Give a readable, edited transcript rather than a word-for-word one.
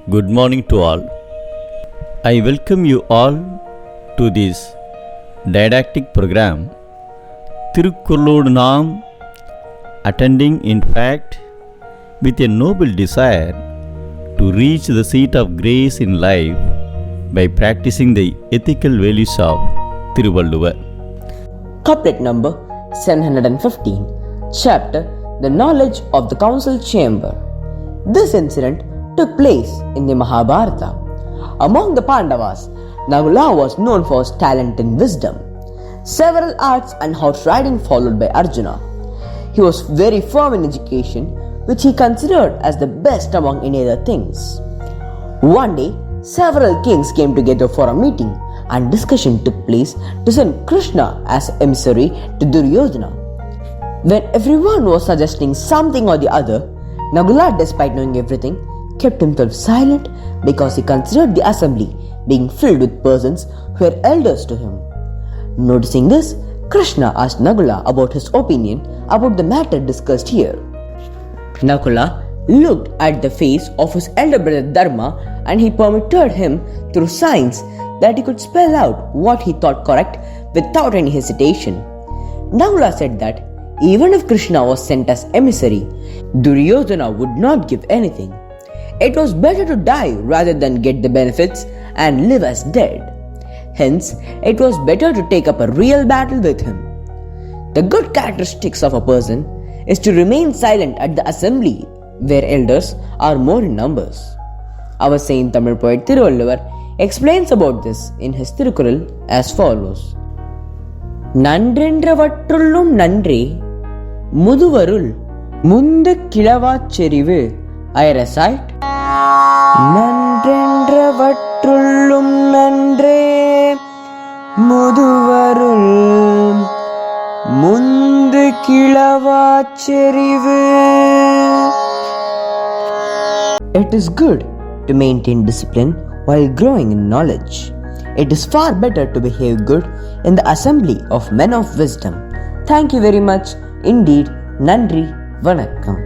Good morning to all. I welcome you all to this didactic program, Thirukkuralodu Naam, attending in fact with a noble desire to reach the seat of grace in life by practicing the ethical values of Thiruvalluvvar. Couplet number 715, chapter The Knowledge of the Council Chamber. This incident took place in the Mahabharata. Among the Pandavas, Nagula was known for his talent and wisdom. Several arts and horse riding followed by Arjuna. He was very firm in education, which he considered as the best among any other things. One day, several kings came together for a meeting, and discussion took place to send Krishna as emissary to Duryodhana. When everyone was suggesting something or the other, Nagula, despite knowing everything, kept himself silent because he considered the assembly being filled with persons who were elders to him. Noticing this, Krishna asked Nagula about his opinion about the matter discussed here. Nagula looked at the face of his elder brother Dharma, and he permitted him through signs that he could spell out what he thought correct without any hesitation. Nagula said that even if Krishna was sent as emissary, Duryodhana would not give anything. It was better to die rather than get the benefits and live as dead. Hence, it was better to take up a real battle with him. The good characteristics of a person is to remain silent at the assembly where elders are more in numbers. Our saint Tamil poet Thiruvalluvvar explains about this in his Thirukkural as follows. நன்றென்றவற்றுள்ளும் நன்றே முதுவருள் முந்து கிழவாச் செறிவு I recite. நன்றென்றவற்றுள்ளும் நன்றே முதுவருள் முந்து கிழவாச் செறிவு. It is good to maintain discipline while growing in knowledge. It is far better to behave good in the assembly of men of wisdom. Thank you very much. Indeed, Nandri, Vanakkam.